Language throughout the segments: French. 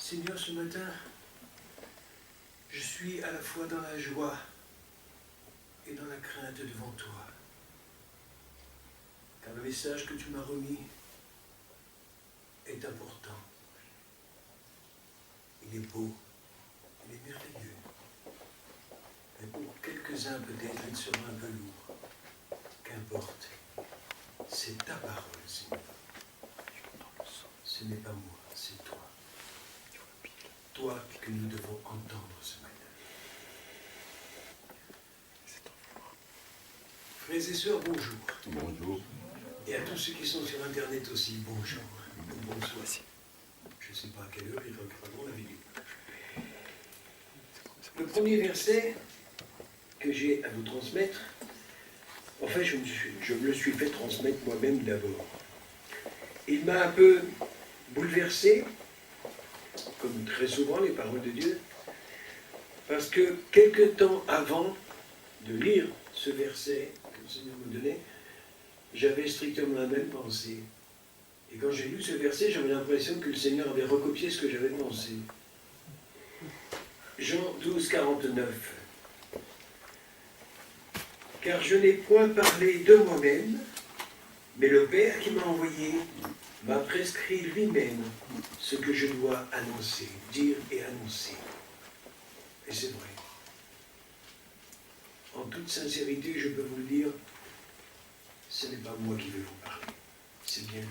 Seigneur, ce matin, je suis à la fois dans la joie et dans la crainte devant toi. Car le message que tu m'as remis est important. Il est beau, il est merveilleux. Mais pour quelques-uns, peut-être, il sera un peu lourd. Qu'importe. C'est ta parole, Seigneur. Ce n'est pas moi, c'est toi. Toi que nous devons entendre ce matin. Frères et sœurs, bonjour. Bonjour. Et à tous ceux qui sont sur Internet aussi, bonjour. Bonsoir. Je ne sais pas à quelle heure ils regarderont la vidéo. Le premier verset que j'ai à vous transmettre, en fait, je me le suis fait transmettre moi-même d'abord. Il m'a un peu bouleversé, comme très souvent les paroles de Dieu, parce que quelque temps avant de lire ce verset que le Seigneur me donnait, j'avais strictement la même pensée. Et quand j'ai lu ce verset, j'avais l'impression que le Seigneur avait recopié ce que j'avais pensé. Jean 12, 49. Car je n'ai point parlé de moi-même, mais le Père qui m'a envoyé m'a prescrit lui-même ce que je dois annoncer, dire et annoncer. Et c'est vrai. En toute sincérité, je peux vous le dire, ce n'est pas moi qui vais vous parler, c'est bien lui.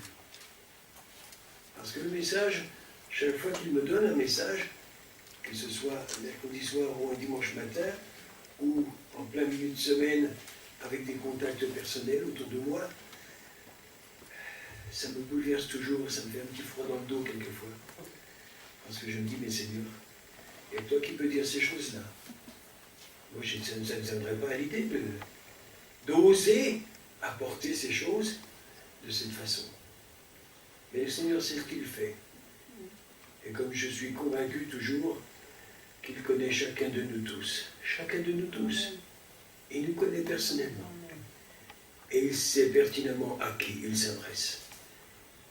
Parce que le message, chaque fois qu'il me donne un message, que ce soit un mercredi soir ou un dimanche matin, ou en plein milieu de semaine, avec des contacts personnels autour de moi, ça me bouleverse toujours, ça me fait un petit froid dans le dos quelquefois. Parce que je me dis, mais Seigneur, et toi qui peux dire ces choses-là, moi ça ne me viendrait pas à l'idée d'oser apporter ces choses de cette façon. Mais le Seigneur sait ce qu'il fait. Et comme je suis convaincu toujours qu'il connaît chacun de nous tous, il nous connaît personnellement. Et il sait pertinemment à qui il s'adresse.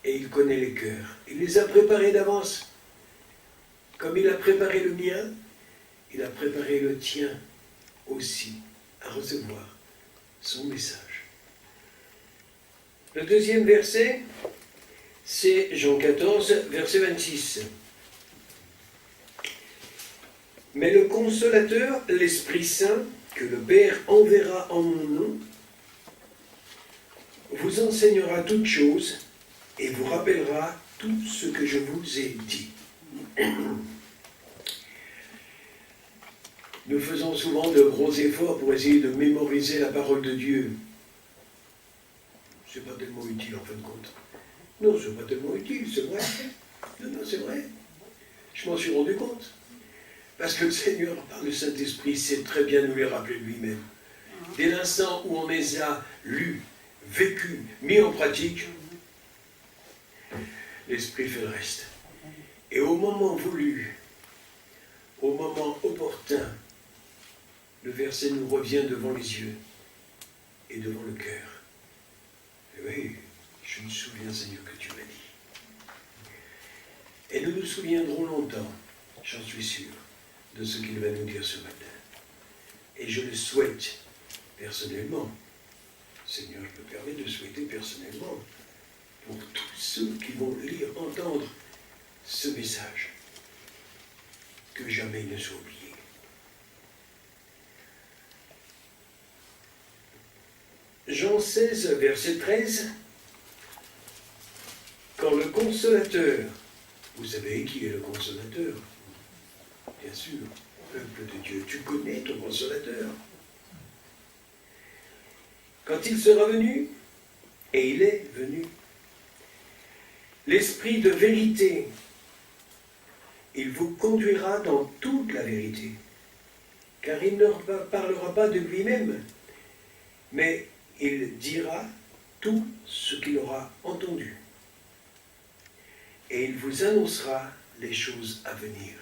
Et il connaît les cœurs. Il les a préparés d'avance. Comme il a préparé le mien, il a préparé le tien aussi à recevoir son message. Le deuxième verset, c'est Jean 14, verset 26. Mais le Consolateur, l'Esprit Saint, que le Père enverra en mon nom, vous enseignera toutes choses et vous rappellera tout ce que je vous ai dit. Nous faisons souvent de gros efforts pour essayer de mémoriser la parole de Dieu. C'est pas tellement utile en fin de compte. Non, c'est pas tellement utile, c'est vrai. Non, c'est vrai. Je m'en suis rendu compte. Parce que le Seigneur, par le Saint-Esprit, sait très bien nous les rappeler lui-même. Dès l'instant où on les a lus, vécus, mis en pratique, l'Esprit fait le reste. Et au moment voulu, au moment opportun, le verset nous revient devant les yeux et devant le cœur. Et oui, je me souviens, Seigneur, que tu m'as dit. Et nous nous souviendrons longtemps, j'en suis sûr, de ce qu'il va nous dire ce matin. Et je le souhaite personnellement. Seigneur, je me permets de souhaiter personnellement pour tous ceux qui vont lire, entendre ce message, que jamais il ne soit oublié. Jean 16, verset 13, quand le Consolateur, vous savez qui est le Consolateur? Bien sûr, peuple de Dieu, tu connais ton Consolateur. Quand il sera venu, et il est venu, l'Esprit de vérité, il vous conduira dans toute la vérité, car il ne parlera pas de lui-même, mais il dira tout ce qu'il aura entendu. Et il vous annoncera les choses à venir.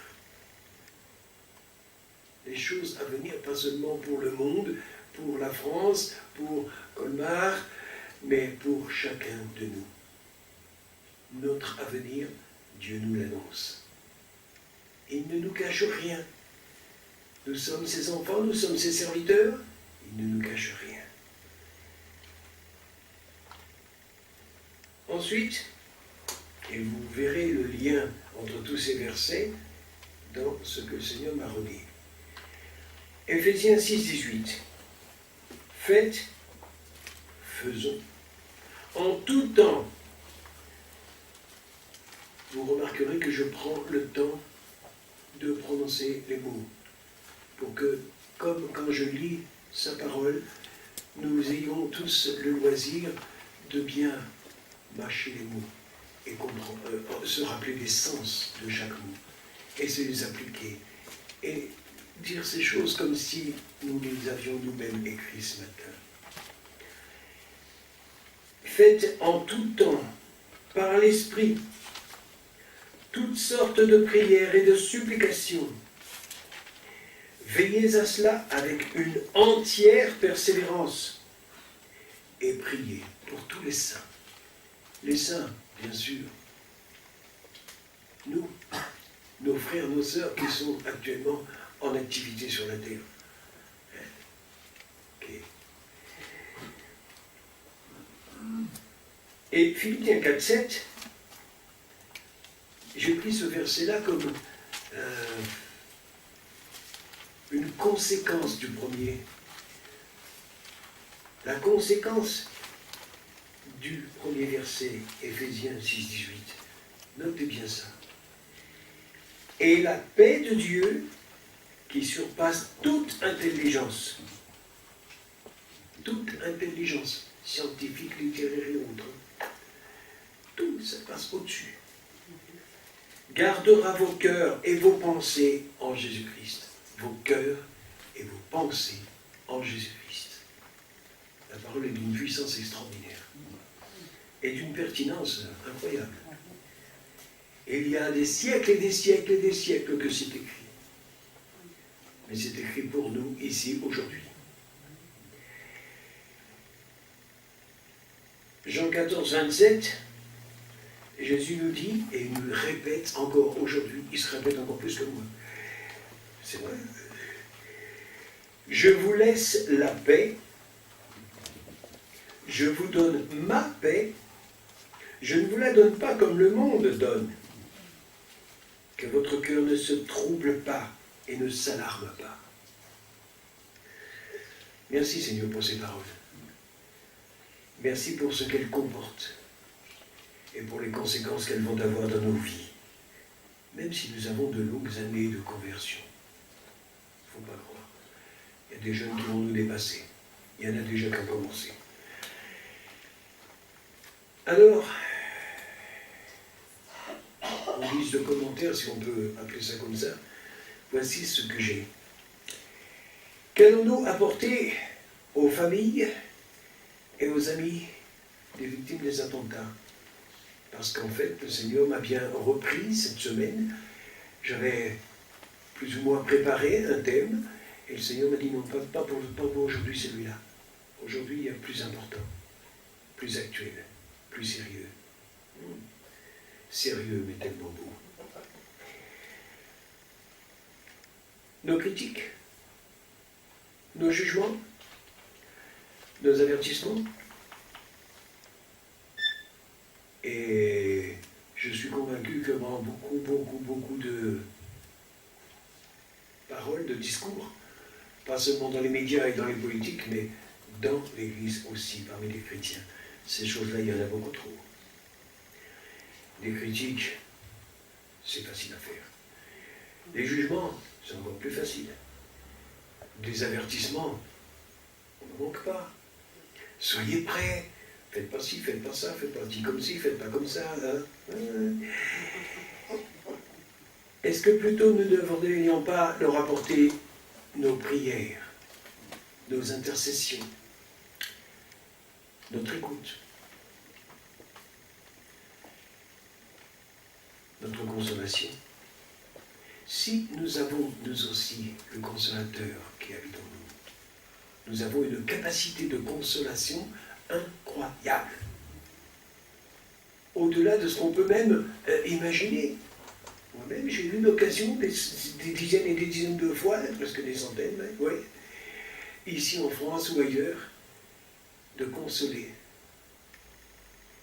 Les choses à venir, pas seulement pour le monde, pour la France, pour Colmar, mais pour chacun de nous. Notre avenir, Dieu nous l'annonce. Il ne nous cache rien. Nous sommes ses enfants, nous sommes ses serviteurs. Il ne nous cache rien. Ensuite, et vous verrez le lien entre tous ces versets dans ce que le Seigneur m'a redit. Éphésiens 6, 18. Faites, faisons, en tout temps. Vous remarquerez que je prends le temps de prononcer les mots, pour que, comme quand je lis sa parole, nous ayons tous le loisir de bien mâcher les mots et se rappeler des sens de chaque mot, et se les appliquer, et dire ces choses comme si nous les avions nous-mêmes écrits ce matin. Faites en tout temps, par l'Esprit, toutes sortes de prières et de supplications. Veillez à cela avec une entière persévérance et priez pour tous les saints. Les saints, bien sûr. Nous, nos frères, nos sœurs qui sont actuellement en activité sur la terre. Okay. Et Philippiens 4, 7, j'ai pris ce verset-là comme une conséquence du premier. La conséquence du premier verset, Éphésiens 6, 18. Notez bien ça. Et la paix de Dieu, qui surpasse toute intelligence, scientifique, littéraire et autre, tout ça passe au-dessus, gardera vos cœurs et vos pensées en Jésus-Christ. Vos cœurs et vos pensées en Jésus-Christ. La parole est d'une puissance extraordinaire et d'une pertinence incroyable. Et il y a des siècles et des siècles et des siècles que c'est écrit. Mais c'est écrit pour nous ici, aujourd'hui. Jean 14, 27, Jésus nous dit, et il nous le répète encore aujourd'hui, il se répète encore plus que moi. C'est vrai. Je vous laisse la paix, je vous donne ma paix, je ne vous la donne pas comme le monde donne. Que votre cœur ne se trouble pas et ne s'alarme pas. Merci Seigneur pour ces paroles. Merci pour ce qu'elles comportent et pour les conséquences qu'elles vont avoir dans nos vies, même si nous avons de longues années de conversion. Il ne faut pas croire. Il y a des jeunes qui vont nous dépasser. Il y en a déjà qui ont commencé. Alors, en guise de commentaire, si on peut appeler ça comme ça, voici ce que j'ai. Qu'allons-nous apporter aux familles et aux amis des victimes des attentats? Parce qu'en fait, le Seigneur m'a bien repris cette semaine. J'avais plus ou moins préparé un thème, et le Seigneur m'a dit non, pas pour aujourd'hui celui-là. Aujourd'hui, il y a plus important, plus actuel, plus sérieux. Sérieux, mais tellement beau. Nos critiques, nos jugements, nos avertissements. Et je suis convaincu que dans beaucoup de paroles, de discours, pas seulement dans les médias et dans les politiques, mais dans l'Église aussi, parmi les chrétiens. Ces choses-là, il y en a beaucoup trop. Des critiques, c'est facile à faire. Les jugements, c'est encore plus facile. Des avertissements, on ne manque pas. Soyez prêts. Faites pas ci, faites pas ça, faites pas ci comme ci, faites pas comme ça. Hein. Est-ce que plutôt nous ne devrions pas leur apporter nos prières, nos intercessions, notre écoute, notre consolation? Si nous avons, nous aussi, le consolateur qui habite en nous, nous avons une capacité de consolation incroyable, au-delà de ce qu'on peut même imaginer. Moi-même, j'ai eu l'occasion des dizaines et des dizaines de fois, presque des centaines, oui, ici en France ou ailleurs, de consoler.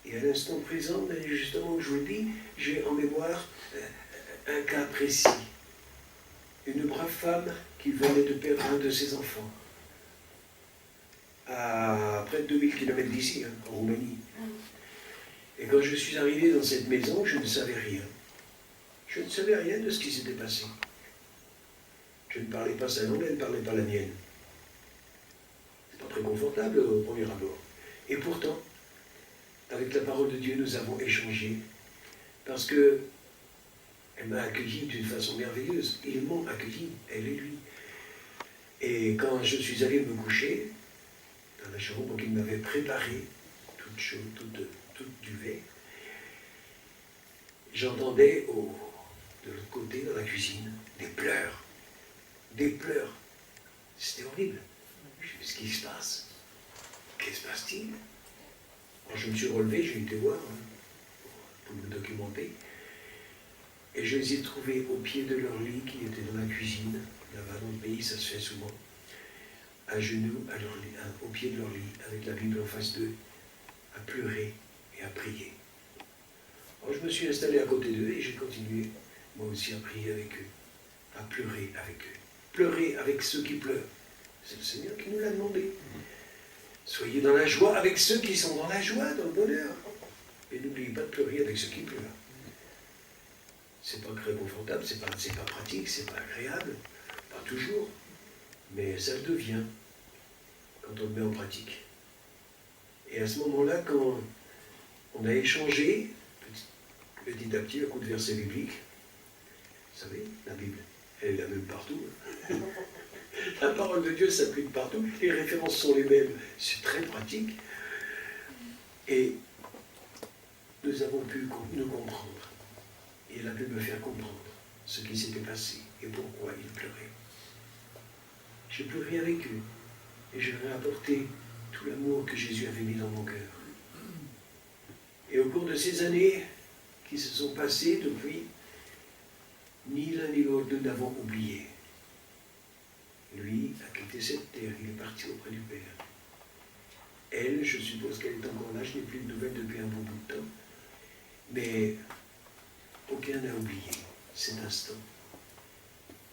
Et à l'instant présent, justement, je vous le dis, j'ai en mémoire un cas précis. Une brave femme qui venait de perdre un de ses enfants, à près de 2000 km d'ici, en Roumanie. Et quand je suis arrivé dans cette maison, je ne savais rien. Je ne savais rien de ce qui s'était passé. Je ne parlais pas sa langue, elle ne parlait pas la mienne. C'est pas très confortable au premier abord. Et pourtant, avec la parole de Dieu, nous avons échangé. Parce que elle m'a accueilli d'une façon merveilleuse. Ils m'ont accueilli, elle et lui. Et quand je suis allé me coucher, dans la chambre qu'il m'avait préparée, toute chaude, toute duvet, j'entendais de l'autre côté, dans la cuisine, des pleurs. Des pleurs. C'était horrible. Je me suis dit, qu'est-ce qui se passe? Qu'est-ce qui se passe-t-il? Quand je me suis relevé, j'ai été voir pour me documenter. Et je les ai trouvés au pied de leur lit qui était dans la cuisine. Là-bas dans le pays, ça se fait souvent. À genoux, au pied de leur lit, avec la Bible en face d'eux, à pleurer et à prier. Alors je me suis installé à côté d'eux et j'ai continué, moi aussi, à prier avec eux, à pleurer avec eux. Pleurer avec ceux qui pleurent. C'est le Seigneur qui nous l'a demandé. Soyez dans la joie avec ceux qui sont dans la joie, dans le bonheur. Et n'oubliez pas de pleurer avec ceux qui pleurent. C'est pas très confortable, c'est pas pratique, c'est pas agréable, pas toujours, mais ça le devient quand on le met en pratique. Et à ce moment-là, quand on a échangé, petit à petit, à coup de versets bibliques, vous savez, la Bible, elle est la même partout. La parole de Dieu s'applique partout, les références sont les mêmes, c'est très pratique. Et nous avons pu nous comprendre. Et il a pu me faire comprendre ce qui s'était passé et pourquoi il pleurait. J'ai pleuré avec eux et je leur ai apporté tout l'amour que Jésus avait mis dans mon cœur. Et au cours de ces années qui se sont passées depuis, ni l'un ni l'autre nous n'avons oublié. Lui a quitté cette terre, il est parti auprès du Père. Elle, je suppose qu'elle est encore là, je n'ai plus de nouvelles depuis un bon bout de temps, mais aucun n'a oublié cet instant.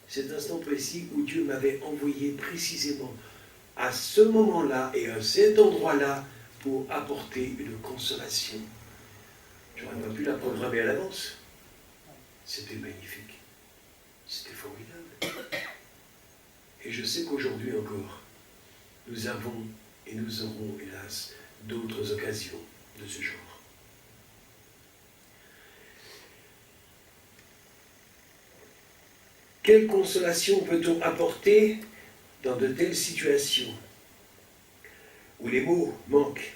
Cet instant précis où Dieu m'avait envoyé précisément à ce moment-là et à cet endroit-là pour apporter une consolation. Je n'aurais pas pu la programmer à l'avance. C'était magnifique. C'était formidable. Et je sais qu'aujourd'hui encore, nous avons et nous aurons, hélas, d'autres occasions de ce genre. Quelle consolation peut-on apporter dans de telles situations où les mots manquent,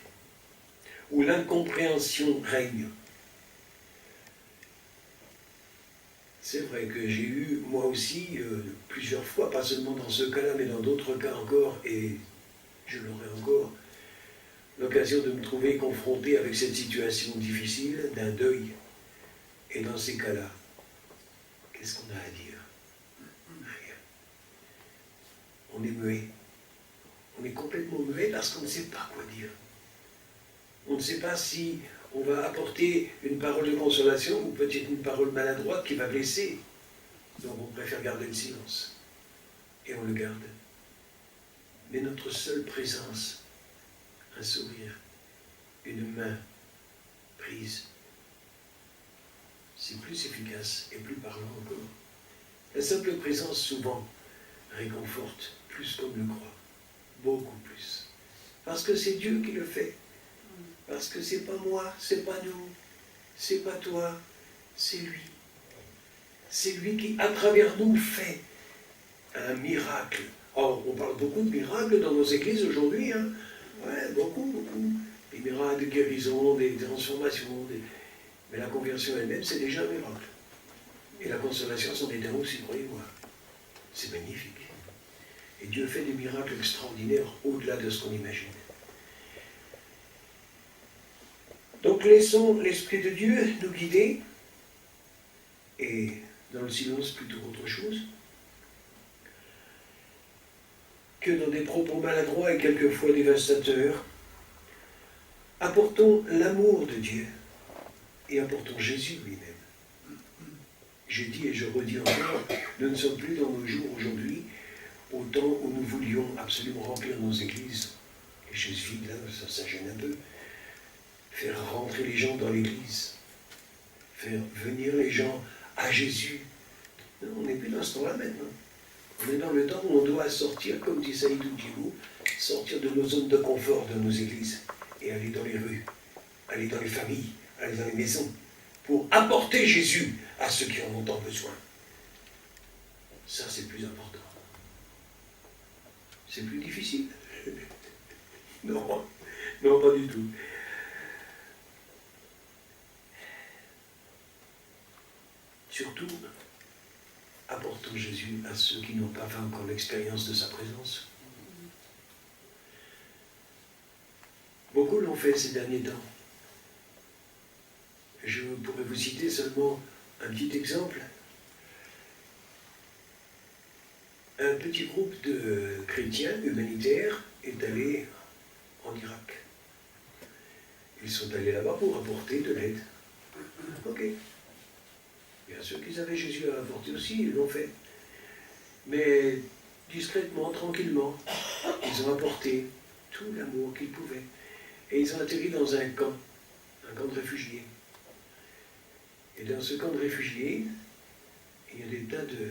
où l'incompréhension règne? C'est vrai que j'ai eu, moi aussi, plusieurs fois, pas seulement dans ce cas-là, mais dans d'autres cas encore, et je l'aurai encore, l'occasion de me trouver confronté avec cette situation difficile d'un deuil. Et dans ces cas-là, qu'est-ce qu'on a à dire? Rien. On est muet. On est complètement muet parce qu'on ne sait pas quoi dire. On ne sait pas si on va apporter une parole de consolation ou peut-être une parole maladroite qui va blesser. Donc on préfère garder le silence. Et on le garde. Mais notre seule présence, un sourire, une main prise, c'est plus efficace et plus parlant encore. La simple présence souvent réconforte plus qu'on ne le croit. Beaucoup plus. Parce que c'est Dieu qui le fait. Parce que c'est pas moi, c'est pas nous, c'est pas toi, c'est lui. C'est lui qui, à travers nous, fait un miracle. Or, on parle beaucoup de miracles dans nos églises aujourd'hui, hein. Ouais, beaucoup. Des miracles de guérison, des transformations, mais la conversion elle-même, c'est déjà un miracle. Et la consolation, c'en est un aussi, croyez-moi. C'est magnifique. Et Dieu fait des miracles extraordinaires au-delà de ce qu'on imagine. Donc laissons l'Esprit de Dieu nous guider et dans le silence plutôt qu'autre chose, que dans des propos maladroits et quelquefois dévastateurs. Apportons l'amour de Dieu et apportons Jésus lui-même. J'ai dit et je redis encore, nous ne sommes plus dans nos jours aujourd'hui, au temps où nous voulions absolument remplir nos églises. Les chaises vides, là, ça gêne un peu. Faire rentrer les gens dans l'église. Faire venir les gens à Jésus. Non, on n'est plus dans ce temps-là maintenant. On est dans le temps où on doit sortir, comme dit Saïdou Djibou, sortir de nos zones de confort de nos églises et aller dans les rues, aller dans les familles, aller dans les maisons, pour apporter Jésus à ceux qui en ont tant besoin. Ça, c'est plus important. C'est plus difficile. Non, non, pas du tout. Surtout, apportons Jésus à ceux qui n'ont pas fait encore l'expérience de sa présence. Beaucoup l'ont fait ces derniers temps. Je pourrais vous citer seulement un petit exemple. Un petit groupe de chrétiens humanitaires est allé en Irak. Ils sont allés là-bas pour apporter de l'aide. Ok. Bien sûr qu'ils avaient Jésus à apporter aussi, ils l'ont fait. Mais discrètement, tranquillement, ils ont apporté tout l'amour qu'ils pouvaient. Et ils ont atterri dans un camp de réfugiés. Et dans ce camp de réfugiés, il y a des tas de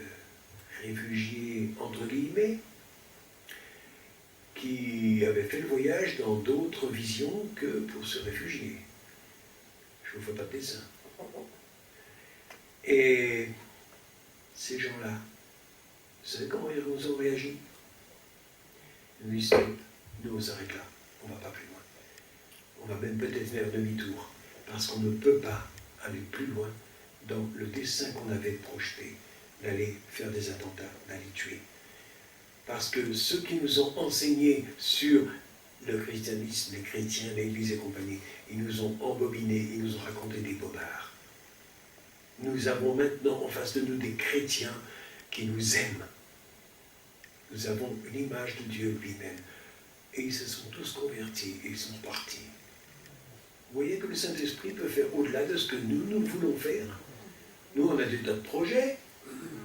réfugiés, entre guillemets, qui avaient fait le voyage dans d'autres visions que pour se réfugier. Je ne vous fais pas de dessin. Et ces gens-là, vous savez comment ils ont réagi? Ils disent, nous on s'arrête là, on ne va pas plus loin. On va même peut-être faire demi-tour, parce qu'on ne peut pas aller plus loin dans le dessein qu'on avait projeté, d'aller faire des attentats, d'aller tuer. Parce que ceux qui nous ont enseigné sur le christianisme, les chrétiens, l'Église et compagnie, ils nous ont embobinés, ils nous ont raconté des bobards. Nous avons maintenant en face de nous des chrétiens qui nous aiment. Nous avons une image de Dieu lui-même. Et ils se sont tous convertis et ils sont partis. Vous voyez que le Saint-Esprit peut faire au-delà de ce que nous voulons faire. Nous, on a des tas de projets.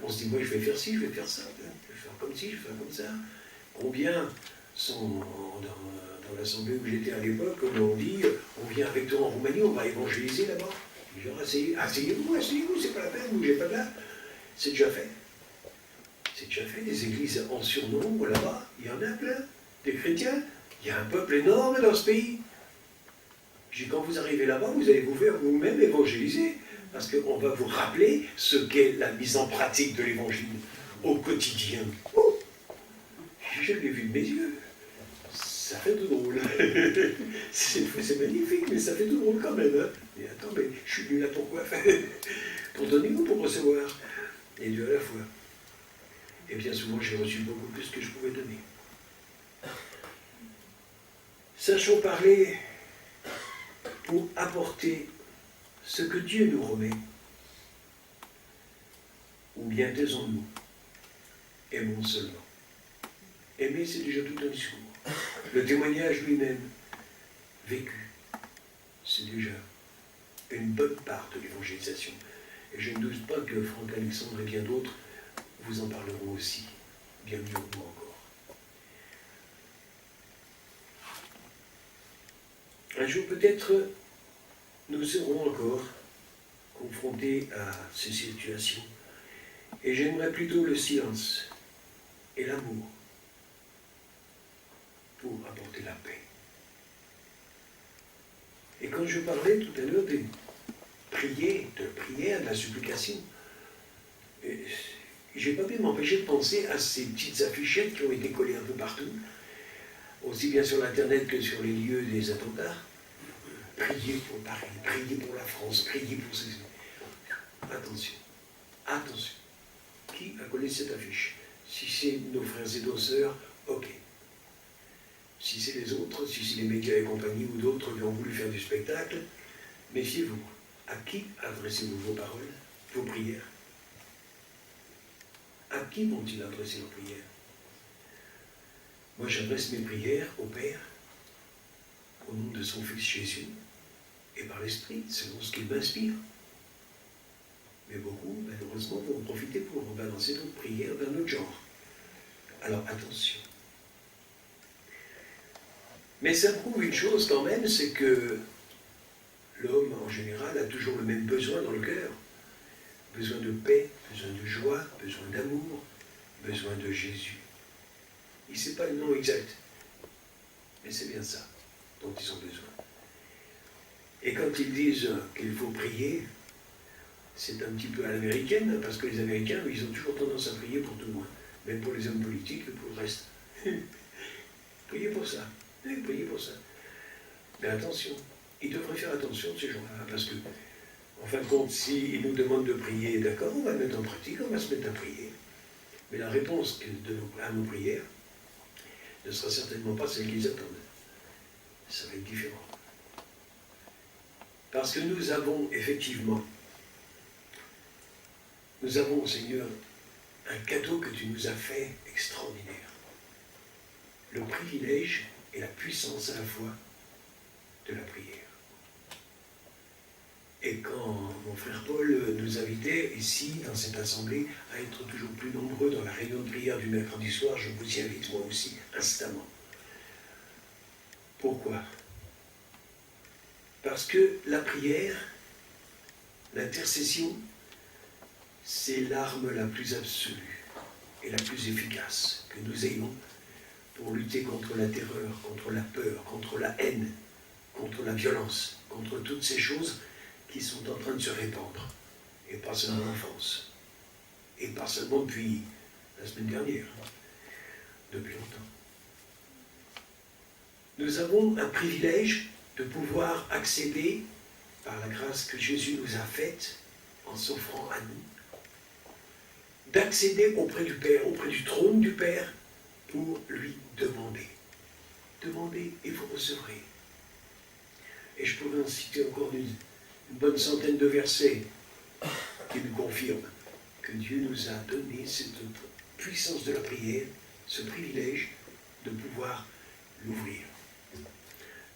On se dit, moi, je vais faire ci, je vais faire ça. Je vais faire comme ci, je vais faire comme ça. Combien sont dans l'assemblée où j'étais à l'époque, on dit, on vient avec toi en Roumanie, on va évangéliser là-bas. Je dis, asseyez-vous, c'est pas la peine, bougez pas de là. C'est déjà fait. C'est déjà fait, des églises en surnombre là-bas, il y en a plein. Des chrétiens, il y a un peuple énorme dans ce pays. Je dis, quand vous arrivez là-bas, vous allez vous faire vous-même évangéliser, parce qu'on va vous rappeler ce qu'est la mise en pratique de l'évangile au quotidien. Oh, je l'ai vu de mes yeux. Ça fait tout drôle. C'est magnifique, mais ça fait tout drôle quand même. Hein. Mais attends, mais je suis venu là pour quoi? Pour donner ou pour recevoir? Et Dieu à la fois. Et bien souvent, j'ai reçu beaucoup plus que je pouvais donner. Sachons parler pour apporter ce que Dieu nous remet. Ou bien taisons-nous. Aimons seulement. Aimer, c'est déjà tout un discours. Le témoignage lui-même, vécu, c'est déjà une bonne part de l'évangélisation. Et je ne doute pas que Franck Alexandre et bien d'autres vous en parleront aussi, bien mieux que moi encore. Un jour peut-être, nous serons encore confrontés à ces situations. Et j'aimerais plutôt le silence et l'amour pour apporter la paix. Et quand je parlais tout à l'heure de prière, de la supplication, je n'ai pas pu m'empêcher de penser à ces petites affichettes qui ont été collées un peu partout, aussi bien sur l'Internet que sur les lieux des attentats. Priez pour Paris, priez pour la France, priez pour ces... Attention, attention. Qui a collé cette affiche? Si c'est nos frères et nos sœurs, ok. Si c'est les autres, si c'est les médias et compagnie ou d'autres qui ont voulu faire du spectacle, méfiez-vous. À qui adressez-vous vos paroles, vos prières? qui vont-ils adresser leurs prières? Moi, j'adresse mes prières au Père, au nom de son Fils Jésus, et par l'Esprit, selon ce qu'il m'inspire. Mais beaucoup, malheureusement, vont en profiter pour balancer d'autres prières d'un autre genre. Alors, attention. Mais ça prouve une chose quand même, c'est que l'homme, en général, a toujours le même besoin dans le cœur. Besoin de paix, besoin de joie, besoin d'amour, besoin de Jésus. Il ne sait pas le nom exact, mais c'est bien ça dont ils ont besoin. Et quand ils disent qu'il faut prier, c'est un petit peu à l'américaine, parce que les Américains, ils ont toujours tendance à prier pour tout le monde, même pour les hommes politiques et pour le reste. Priez pour ça, priez pour ça. Mais attention, ils devraient faire attention, ces gens-là, parce que, en fin de compte, s'ils nous demandent de prier, d'accord, on va le mettre en pratique, on va se mettre à prier. Mais la réponse à nos prières ne sera certainement pas celle qu'ils attendent. Ça va être différent. Parce que nous avons, effectivement, Seigneur, un cadeau que tu nous as fait extraordinaire. Le privilège et la puissance à la fois de la prière. Et quand mon frère Paul nous invitait ici, dans cette assemblée, à être toujours plus nombreux dans la réunion de prière du mercredi soir, je vous y invite moi aussi, instamment. Pourquoi? Parce que la prière, l'intercession, c'est l'arme la plus absolue et la plus efficace que nous ayons pour lutter contre la terreur, contre la peur, contre la haine, contre la violence, contre toutes ces choses qui sont en train de se répandre. Et pas seulement en France. Et pas seulement depuis la semaine dernière. Depuis longtemps. Nous avons un privilège de pouvoir accéder, par la grâce que Jésus nous a faite, en s'offrant à nous, d'accéder auprès du Père, auprès du trône du Père, pour lui demander. Demandez et vous recevrez. Et je pourrais en citer encore une bonne centaine de versets qui nous confirment que Dieu nous a donné cette puissance de la prière, ce privilège de pouvoir l'ouvrir,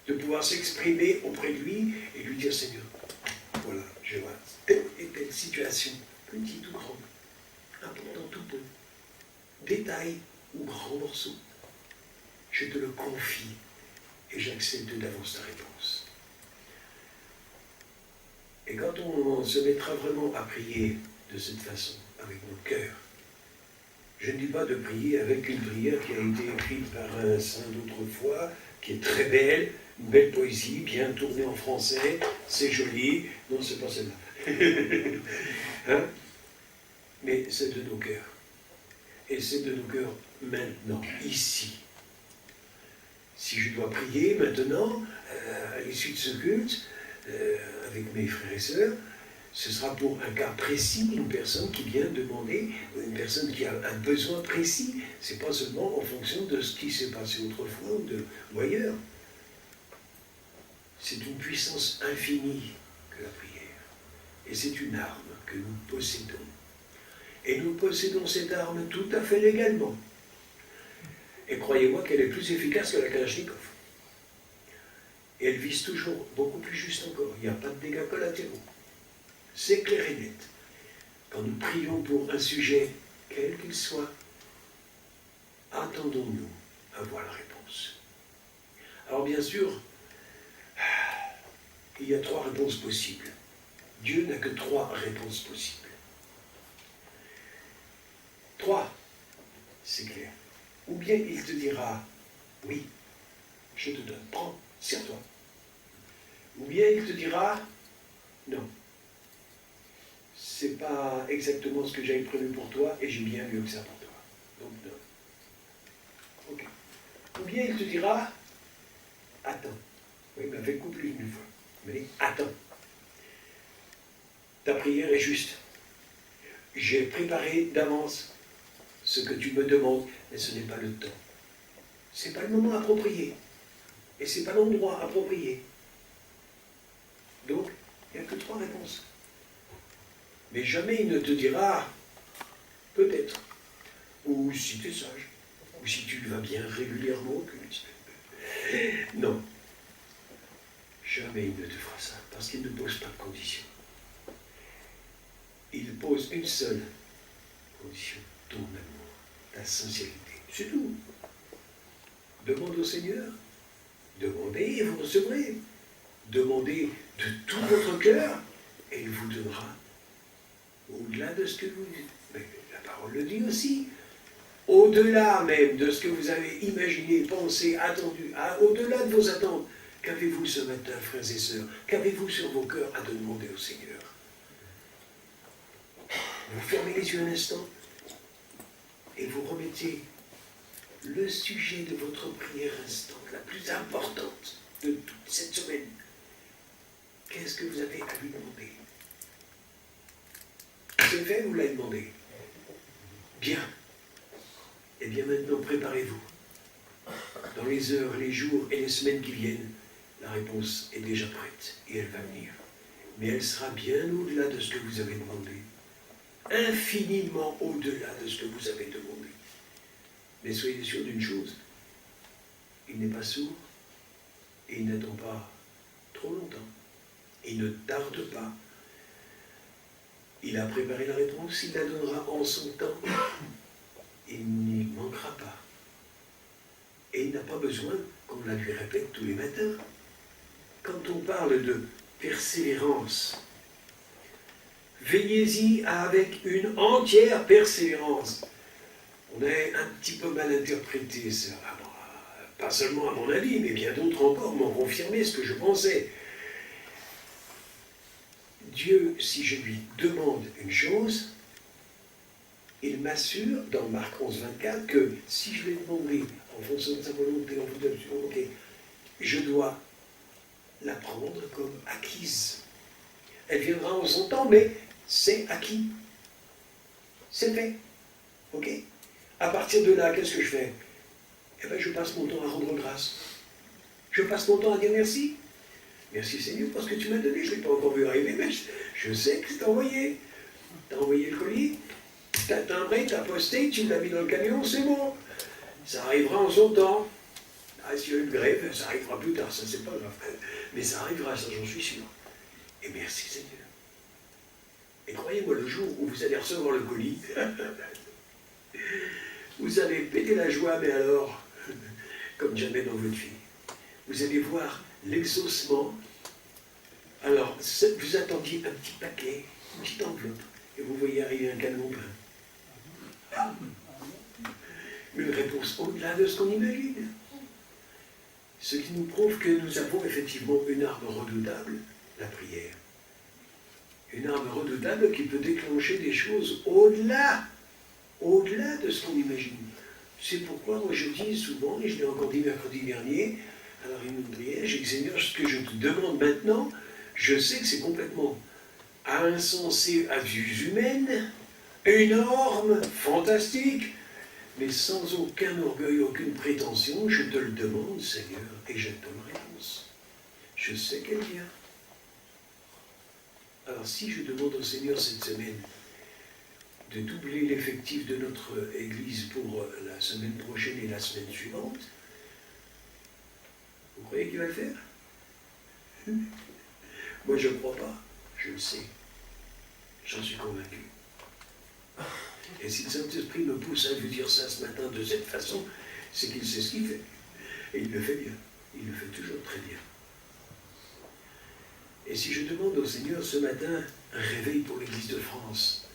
de pouvoir s'exprimer auprès de lui et lui dire: Seigneur, voilà, je vois telle et telle situation, petite ou grande, important ou peu, détail ou grand morceau, je te le confie et j'accepte d'avance ta réponse. Et quand on se mettra vraiment à prier de cette façon, avec notre cœur, je ne dis pas de prier avec une prière qui a été écrite par un saint d'autrefois, qui est très belle, une belle poésie, bien tournée en français, c'est joli. Non, c'est pas celle-là. Hein? Mais c'est de nos cœurs. Et c'est de nos cœurs maintenant, ici. Si je dois prier maintenant, à l'issue de ce culte, avec mes frères et sœurs, ce sera pour un cas précis, une personne qui vient demander, une personne qui a un besoin précis. C'est pas seulement en fonction de ce qui s'est passé autrefois ou ailleurs. C'est une puissance infinie que la prière. Et c'est une arme que nous possédons. Et nous possédons cette arme tout à fait légalement. Et croyez-moi qu'elle est plus efficace que la Kalachnikov. Et elle vise toujours beaucoup plus juste encore. Il n'y a pas de dégâts collatéraux. C'est clair et net. Quand nous prions pour un sujet, quel qu'il soit, attendons-nous à voir la réponse. Alors bien sûr, il y a 3 réponses possibles. Dieu n'a que 3 réponses possibles. 3, c'est clair. Ou bien il te dira, oui, je te donne, prends, sers-toi. Ou bien il te dira, non, c'est pas exactement ce que j'avais prévu pour toi et j'ai bien mieux que ça pour toi. Donc non. Ok. Ou bien il te dira, attends. Oui, il m'a fait coup plus d'une fois. Mais attends. Ta prière est juste. J'ai préparé d'avance ce que tu me demandes, mais ce n'est pas le temps. Ce n'est pas le moment approprié. Et ce n'est pas l'endroit approprié. Donc, il n'y a que 3 réponses. Mais jamais il ne te dira, peut-être. si tu es sage, ou si tu vas bien régulièrement au culte. Non, jamais il ne te fera ça, parce qu'il ne pose pas de condition. Il pose une seule condition, ton amour, ta sincérité. C'est tout. Demande au Seigneur, demandez et vous recevrez. Demandez de tout votre cœur et il vous donnera au-delà de ce que vous... Mais la parole le dit aussi. Au-delà même de ce que vous avez imaginé, pensé, attendu, au-delà de vos attentes, qu'avez-vous ce matin, frères et sœurs? Qu'avez-vous sur vos cœurs à demander au Seigneur? Vous fermez les yeux un instant et vous remettez le sujet de votre prière instante, la plus importante de toute cette semaine. Qu'est-ce que vous avez à lui demander? C'est fait, vous l'avez demandé. Bien. Eh bien maintenant, préparez-vous. Dans les heures, les jours et les semaines qui viennent, la réponse est déjà prête et elle va venir. Mais elle sera bien au-delà de ce que vous avez demandé. Infiniment au-delà de ce que vous avez demandé. Mais soyez sûrs d'une chose, il n'est pas sourd et il n'attend pas trop longtemps. Il ne tarde pas. Il a préparé la réponse, il la donnera en son temps. Il n'y manquera pas. Et il n'a pas besoin qu'on la lui répète tous les matins. Quand on parle de persévérance, veillez-y avec une entière persévérance. On a un petit peu mal interprété ça. Pas seulement à mon avis, mais bien d'autres encore m'ont confirmé ce que je pensais. Dieu, si je lui demande une chose, il m'assure, dans Marc 11, 24, que si je l'ai demandé en fonction de sa volonté, en fonction de sa volonté, je dois la prendre comme acquise. Elle viendra en son temps, mais c'est acquis. C'est fait. Ok? À partir de là, qu'est-ce que je fais? Eh bien, je passe mon temps à rendre grâce. Je passe mon temps à dire merci. Merci Seigneur, parce que tu m'as donné, je ne l'ai pas encore vu arriver, mais je sais que tu t'as envoyé. Tu as envoyé le colis, tu as timbré, tu as posté, tu l'as mis dans le camion, c'est bon. Ça arrivera en son temps. Ah, s'il y a une grève, ça arrivera plus tard, ça c'est pas grave. Mais ça arrivera, ça j'en suis sûr. Et merci Seigneur. Et croyez-moi, le jour où vous allez recevoir le colis, vous allez péter la joie, mais alors, comme jamais dans votre vie. Vous allez voir l'exaucement. Alors, vous attendiez un petit paquet, une petite enveloppe, et vous voyez arriver un camion plein. Une réponse au-delà de ce qu'on imagine. Ce qui nous prouve que nous avons effectivement une arme redoutable, la prière. Une arme redoutable qui peut déclencher des choses au-delà de ce qu'on imagine. C'est pourquoi moi je dis souvent, et je l'ai encore dit mercredi dernier, à la réunion de prière, j'ai dit Seigneur, ce que je te demande maintenant, je sais que c'est complètement insensé à vue humaine, énorme, fantastique, mais sans aucun orgueil, aucune prétention, je te le demande, Seigneur, et je te donne réponse. Je sais qu'elle vient. Alors si je demande au Seigneur cette semaine de doubler l'effectif de notre Église pour la semaine prochaine et la semaine suivante, vous croyez qu'il va le faire? Moi je ne crois pas, je le sais. J'en suis convaincu. Et si le Saint-Esprit me pousse à vous dire ça ce matin de cette façon, c'est qu'il sait ce qu'il fait. Et il le fait bien. Il le fait toujours très bien. Et si je demande au Seigneur ce matin un réveil pour l'Église de France,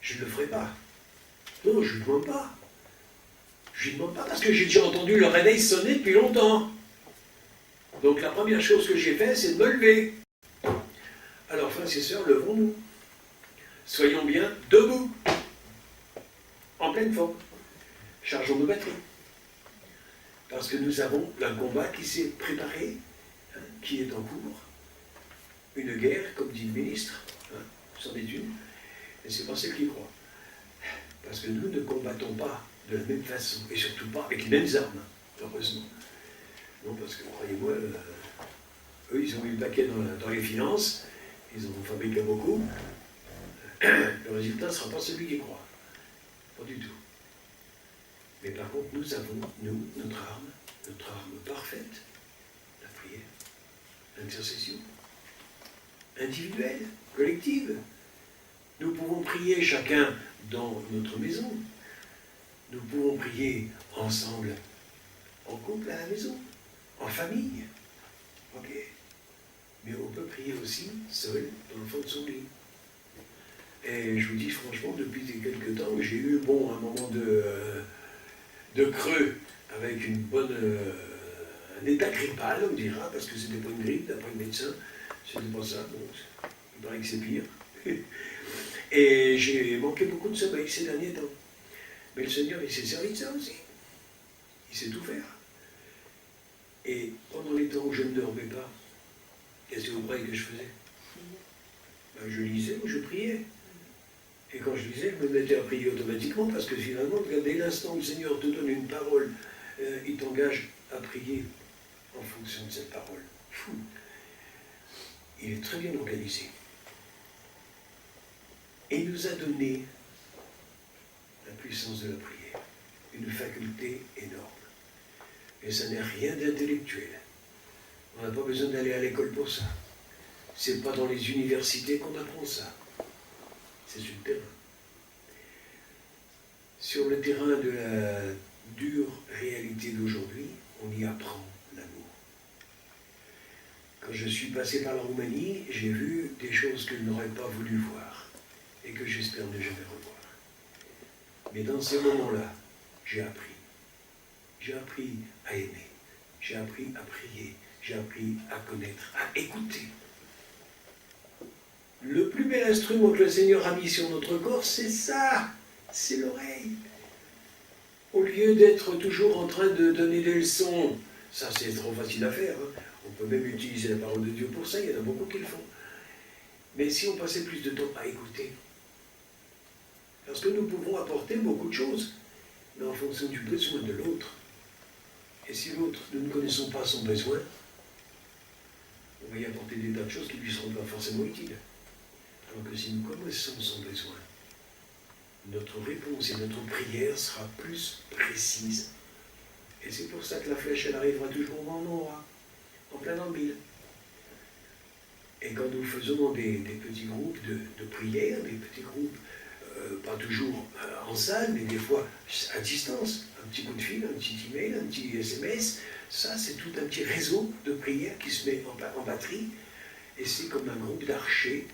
je ne le ferai pas. Non, je ne lui demande pas. Je ne lui demande pas parce que j'ai déjà entendu le réveil sonner depuis longtemps. Donc la première chose que j'ai faite, c'est de me lever. Alors, frères et sœurs, levons-nous. Soyons bien debout, en pleine forme. Chargeons nos batteries. Parce que nous avons un combat qui s'est préparé, qui est en cours. Une guerre, comme dit le ministre, c'en est une, et c'est pas celle qui croit. Parce que nous ne combattons pas de la même façon, et surtout pas avec les mêmes armes, heureusement. Non, parce que, croyez-moi, eux, ils ont eu le paquet dans les finances, ils en ont fabriqué beaucoup. Le résultat ne sera pas celui qui croit. Pas du tout. Mais par contre, nous avons, nous, notre arme parfaite, la prière, l'intercession, individuelle, collective. Nous pouvons prier chacun dans notre maison. Nous pouvons prier ensemble, en couple à la maison, en famille. Ok. Mais on peut prier aussi seul dans le fond de son lit. Et je vous dis franchement, depuis quelques temps, j'ai eu un moment de creux avec une bonne, un état grippal, on dira, parce que c'était pas une grippe, d'après le médecin, c'était pas ça, bon, il paraît que c'est pire. Et j'ai manqué beaucoup de sommeil ces derniers temps. Mais le Seigneur, il s'est servi de ça aussi. Il sait tout faire. Et pendant les temps où je ne dormais pas, qu'est-ce que vous croyez que je faisais? Ben, je lisais ou je priais. Et quand je lisais, je me mettais à prier automatiquement, parce que finalement, dès l'instant où le Seigneur te donne une parole, il t'engage à prier en fonction de cette parole. Fou. Il est très bien organisé. Et il nous a donné la puissance de la prière, une faculté énorme. Et ça n'est rien d'intellectuel. On n'a pas besoin d'aller à l'école pour ça. C'est pas dans les universités qu'on apprend ça. C'est sur le terrain. Sur le terrain de la dure réalité d'aujourd'hui, on y apprend l'amour. Quand je suis passé par la Roumanie, j'ai vu des choses que je n'aurais pas voulu voir et que j'espère ne jamais revoir. Mais dans ces moments-là, j'ai appris. J'ai appris à aimer. J'ai appris à prier. J'ai appris à connaître, à écouter. Le plus bel instrument que le Seigneur a mis sur notre corps, c'est ça, c'est l'oreille. Au lieu d'être toujours en train de donner des leçons, ça c'est trop facile à faire, hein. On peut même utiliser la parole de Dieu pour ça, il y en a beaucoup qui le font. Mais si on passait plus de temps à écouter, parce que nous pouvons apporter beaucoup de choses, mais en fonction du besoin de l'autre. Et si l'autre, nous ne connaissons pas son besoin, on va y apporter des tas de choses qui ne lui seront pas forcément utiles. Alors que si nous connaissons son besoin, notre réponse et notre prière sera plus précise. Et c'est pour ça que la flèche, elle arrivera toujours au bon endroit, en plein dans le mille. Et quand nous faisons des petits groupes de prière, des petits groupes, pas toujours en salle, mais des fois à distance, un petit coup de fil, un petit email, un petit SMS, ça c'est tout un petit réseau de prière qui se met en batterie, et c'est comme un groupe d'archers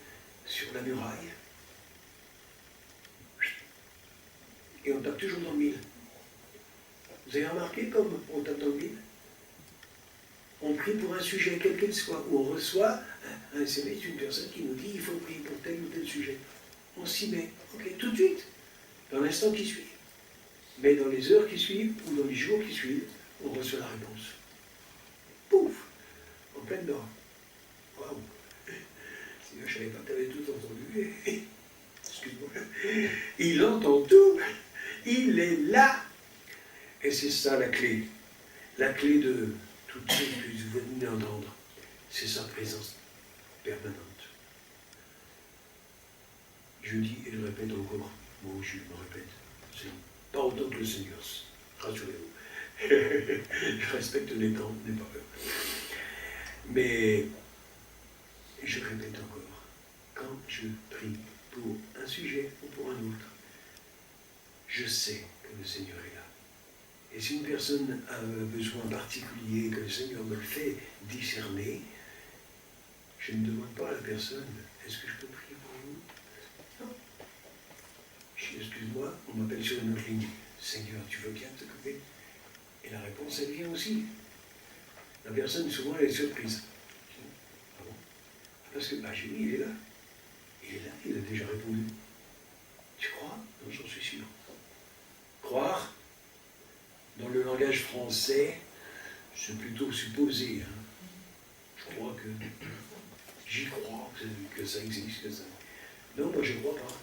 sur la muraille. Et on tape toujours dans le mille. Vous avez remarqué comme on tape dans le mille? On prie pour un sujet, quel qu'il soit, ou on reçoit un SMS d'une personne qui nous dit il faut prier pour tel ou tel sujet. On s'y met, ok, tout de suite, dans l'instant qui suit. Mais dans les heures qui suivent, ou dans les jours qui suivent, on reçoit la réponse. Pouf, en pleine dedans. Waouh. Je ne savais pas que tu avais tout entendu. Excuse-moi. Il entend tout. Il est là. Et c'est ça la clé. La clé de tout ce que vous venez d'entendre. C'est sa présence permanente. Je dis et je répète encore. Moi, je me répète. C'est pas autant que le Seigneur. Rassurez-vous. Je respecte les temps, n'ayez pas peur. Mais je répète encore. Quand je prie pour un sujet ou pour un autre, je sais que le Seigneur est là. Et si une personne a un besoin particulier, que le Seigneur me le fait discerner, je ne demande pas à la personne, est-ce que je peux prier pour vous? Non. Je dis, excuse-moi, on m'appelle sur une autre ligne. Seigneur, tu veux bien t'occuper? Et la réponse, elle vient aussi. La personne, souvent, elle est surprise. Ah bon? Parce que, j'ai dit, il est là. Il est là, il a déjà répondu. Tu crois? Non, j'en suis sûr. Croire, dans le langage français, c'est plutôt supposé. Hein. Je crois que j'y crois que ça existe, que ça. Non, moi je ne crois pas.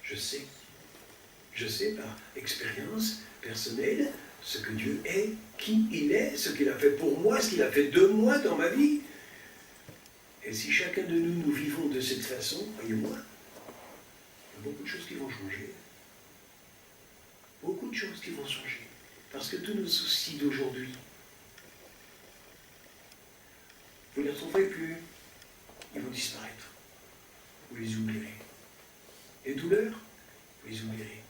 Je sais. Je sais par expérience personnelle ce que Dieu est, qui il est, ce qu'il a fait pour moi, ce qu'il a fait de moi dans ma vie. Et si chacun de nous vivons de cette façon, croyez-moi, il y a beaucoup de choses qui vont changer. de choses qui vont changer. Parce que tous nos soucis d'aujourd'hui, vous ne les retrouverez plus. Ils vont disparaître. Vous les oublierez. Les douleurs, vous les oublierez.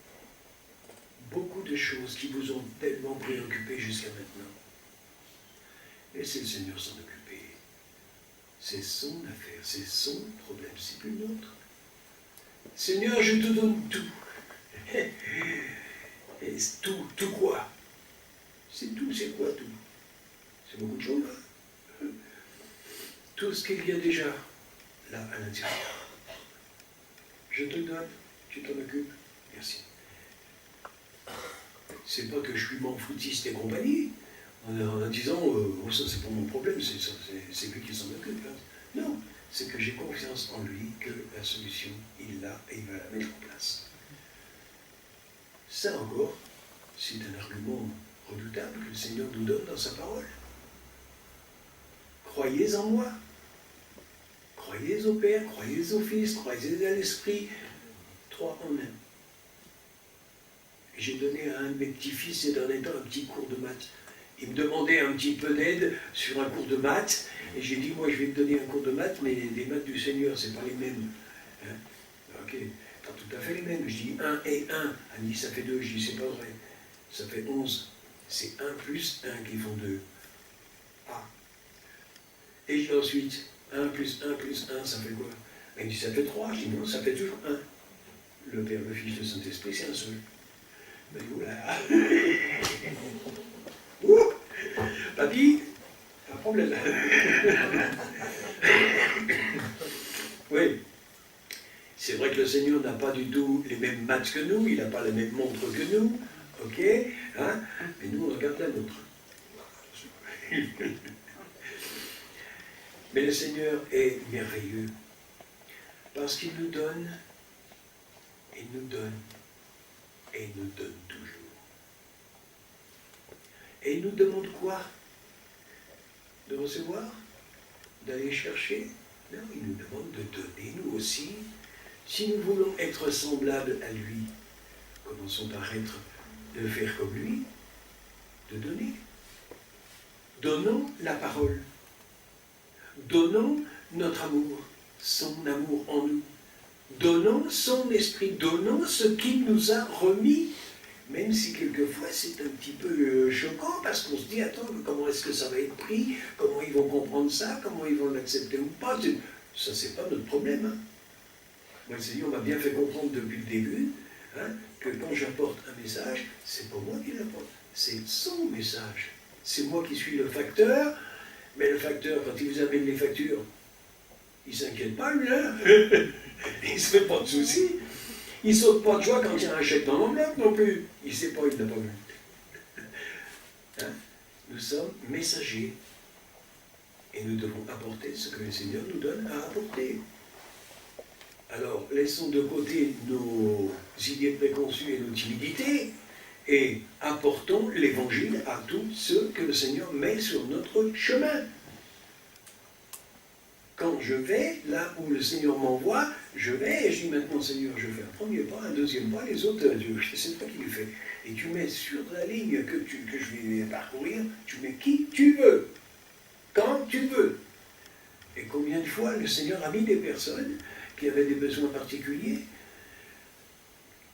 Beaucoup de choses qui vous ont tellement préoccupé jusqu'à maintenant. Laissez le Seigneur s'en occuper. C'est son affaire, c'est son problème, c'est plus le nôtre. Seigneur, je te donne tout. Et tout quoi? C'est tout, c'est quoi tout? C'est beaucoup de choses. Hein? Tout ce qu'il y a déjà là à l'intérieur. Je te donne, tu t'en occupes. Merci. C'est pas que je suis m'en-foutiste et compagnie, en disant oh, ça c'est pas mon problème, c'est lui qui s'en occupe. Hein. Non, c'est que j'ai confiance en lui que la solution, il l'a et il va la mettre en place. Ça encore, c'est un argument redoutable que le Seigneur nous donne dans sa parole. Croyez en moi. Croyez au Père, croyez au Fils, croyez à l'Esprit. 3 en 1. J'ai donné à un de mes petits-fils ces derniers temps un petit cours de maths. Il me demandait un petit peu d'aide sur un cours de maths, et j'ai dit, moi je vais te donner un cours de maths, mais les maths du Seigneur, c'est pas les mêmes. Hein? Ok, pas tout à fait les mêmes. Je dis 1 et 1. Elle me dit, ça fait 2. Je dis, c'est pas vrai. Ça fait 11. C'est 1 plus 1 qui font 2. Ah. Et je dis ensuite, 1 plus 1, ça fait quoi? Elle me dit, ça fait 3. Je dis, non, ça fait toujours 1. Le Père, le Fils, le Saint-Esprit, c'est un seul. Ben voilà. Ouh, papy, pas de problème. Oui, c'est vrai que le Seigneur n'a pas du tout les mêmes maths que nous, il n'a pas la même montre que nous, ok, hein, mais nous on regarde la nôtre. Mais le Seigneur est merveilleux, parce qu'il nous donne, il nous donne, et il nous donne toujours. Et il nous demande quoi? De recevoir? D'aller chercher? Non, il nous demande de donner, nous aussi. Si nous voulons être semblables à lui, commençons par de faire comme lui, de donner. Donnons la parole. Donnons notre amour, son amour en nous. Donnons son esprit, donnons ce qu'il nous a remis. Même si quelquefois c'est un petit peu choquant, parce qu'on se dit, attends, comment est-ce que ça va être pris? Comment ils vont comprendre ça? Comment ils vont l'accepter ou pas? Ça, c'est pas notre problème. Hein. Moi, le Seigneur m'a bien fait comprendre depuis le début hein, que quand j'apporte un message, c'est pas moi qui l'apporte, c'est son message. C'est moi qui suis le facteur, mais le facteur, quand il vous amène les factures, il ne s'inquiète pas, lui, hein. Il ne se fait pas de soucis. Il ne saute pas de joie quand il y a un chèque dans l'enveloppe non plus. Il ne sait pas, il n'a pas vu. Hein? Nous sommes messagers. Et nous devons apporter ce que le Seigneur nous donne à apporter. Alors, laissons de côté nos idées préconçues et nos timidités et apportons l'évangile à tous ceux que le Seigneur met sur notre chemin. Quand je vais, là où le Seigneur m'envoie, je vais et je dis maintenant, Seigneur, je fais un premier pas, un deuxième pas, les autres, c'est toi qui les fais. Et tu mets sur la ligne que je vais parcourir, tu mets qui tu veux, quand tu veux. Et combien de fois le Seigneur a mis des personnes qui avaient des besoins particuliers,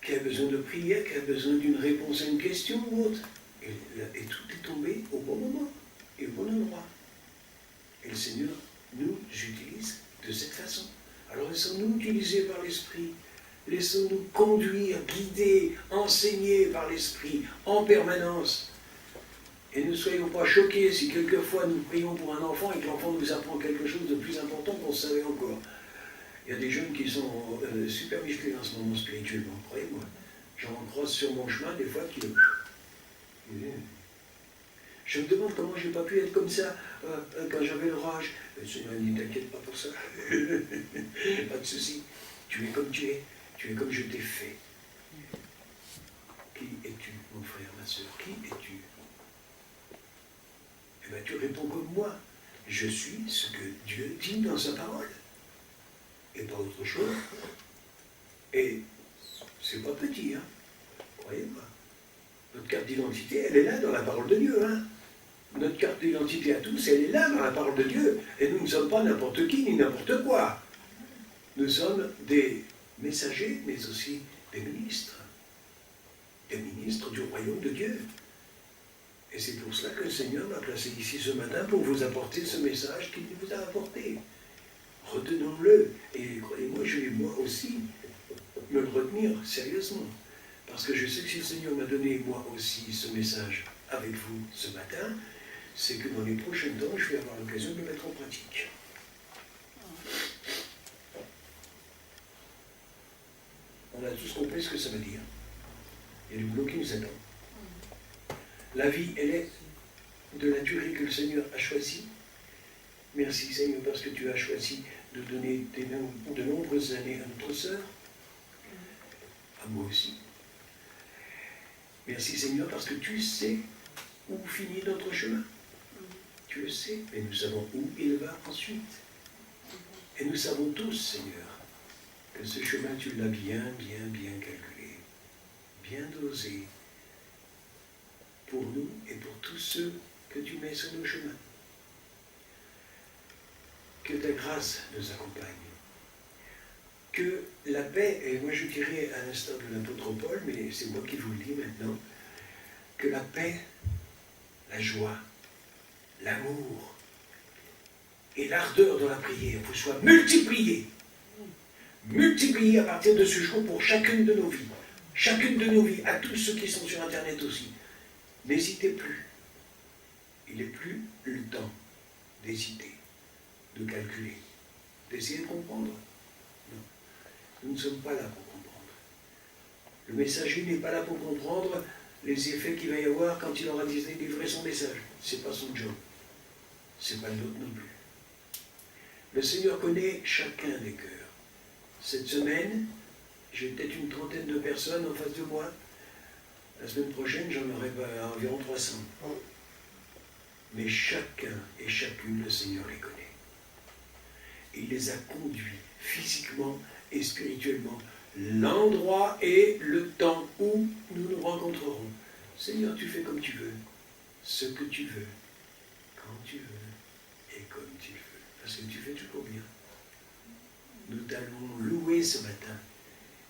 qui avaient besoin de prière, qui avaient besoin d'une réponse à une question ou autre. Et tout est tombé au bon moment et au bon endroit. Et le Seigneur nous utilise de cette façon. Alors laissons-nous utiliser par l'Esprit, laissons-nous conduire, guider, enseigner par l'Esprit en permanence. Et ne soyons pas choqués si quelquefois nous prions pour un enfant et que l'enfant nous apprend quelque chose de plus important qu'on savait encore. Il y a des jeunes qui sont super musclés en ce moment spirituellement, croyez-moi. J'en croise sur mon chemin des fois qui... Je me demande comment je n'ai pas pu être comme ça quand j'avais le rage. Le Seigneur dit, t'inquiète pas pour ça. Pas de souci. Tu es comme tu es. Tu es comme je t'ai fait. Qui es-tu, mon frère, ma soeur? Qui es-tu? Eh bien, tu réponds comme moi. Je suis ce que Dieu dit dans sa parole. Et pas autre chose. Et c'est pas petit, hein. Croyez-moi. Notre carte d'identité, elle est là dans la parole de Dieu. Hein. Notre carte d'identité à tous, elle est là dans la parole de Dieu. Et nous ne sommes pas n'importe qui ni n'importe quoi. Nous sommes des messagers, mais aussi des ministres. Des ministres du royaume de Dieu. Et c'est pour cela que le Seigneur m'a placé ici ce matin pour vous apporter ce message qu'il vous a apporté. Retenons-le. Et croyez-moi, je vais moi aussi me le retenir sérieusement. Parce que je sais que si le Seigneur m'a donné moi aussi ce message avec vous ce matin, c'est que dans les prochains temps, je vais avoir l'occasion de le mettre en pratique. On a tous compris ce que ça veut dire. Il y a du boulot qui nous attend. La vie, elle est de la durée que le Seigneur a choisie. Merci Seigneur parce que tu as choisi de donner de nombreuses années à notre sœur, à moi aussi. Merci Seigneur parce que tu sais où finit notre chemin. Tu le sais, mais nous savons où il va ensuite. Et nous savons tous, Seigneur, que ce chemin, tu l'as bien calculé, bien dosé, pour nous et pour tous ceux que tu mets sur nos chemins. Que ta grâce nous accompagne. Que la paix, et moi je dirais à l'instar de l'apôtre Paul, mais c'est moi qui vous le dis maintenant, que la paix, la joie, l'amour et l'ardeur dans la prière vous soient multipliés. Multipliés à partir de ce jour pour chacune de nos vies. Chacune de nos vies, à tous ceux qui sont sur Internet aussi. N'hésitez plus. Il n'est plus le temps d'hésiter, de calculer, d'essayer de comprendre. Non. Nous ne sommes pas là pour comprendre. Le messager n'est pas là pour comprendre les effets qu'il va y avoir quand il aura délivré son message. Ce n'est pas son job. Ce n'est pas le nôtre non plus. Le Seigneur connaît chacun des cœurs. Cette semaine, j'ai peut-être une trentaine de personnes en face de moi. La semaine prochaine, j'en aurai environ 300. Mais chacun et chacune, le Seigneur les connaît. Il les a conduits physiquement et spirituellement. L'endroit et le temps où nous nous rencontrerons. Seigneur, tu fais comme tu veux, ce que tu veux, quand tu veux et comme tu veux. Parce que tu fais toujours bien. Nous t'allons louer ce matin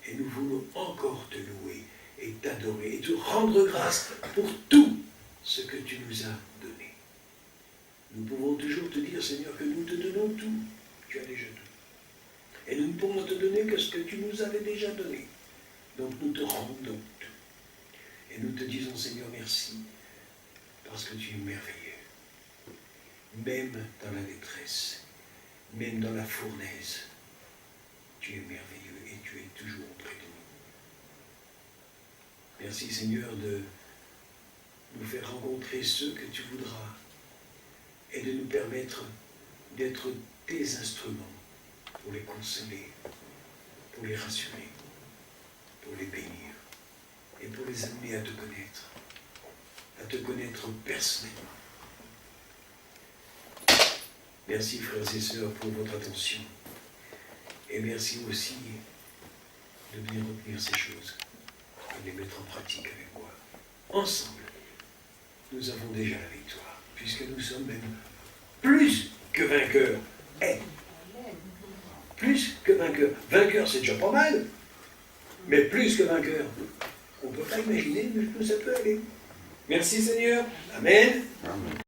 et nous voulons encore te louer et t'adorer et te rendre grâce pour tout ce que tu nous as donné. Nous pouvons toujours te dire, Seigneur, que nous te donnons tout. Tu as déjà tout. Et nous ne pourrons te donner que ce que tu nous avais déjà donné. Donc nous te rendons tout. Et nous te disons, Seigneur, merci, parce que tu es merveilleux. Même dans la détresse, même dans la fournaise, tu es merveilleux et tu es toujours auprès de nous. Merci, Seigneur, de nous faire rencontrer ceux que tu voudras et de nous permettre d'être tes instruments pour les consoler, pour les rassurer, pour les bénir et pour les amener à te connaître personnellement. Merci frères et sœurs pour votre attention et merci aussi de bien retenir ces choses et de les mettre en pratique avec moi. Ensemble, nous avons déjà la victoire puisque nous sommes même plus que vainqueurs. Plus que vainqueurs. Vainqueur, c'est déjà pas mal, mais plus que vainqueurs. On ne peut pas imaginer où ça peut aller. Merci Seigneur. Amen. Amen.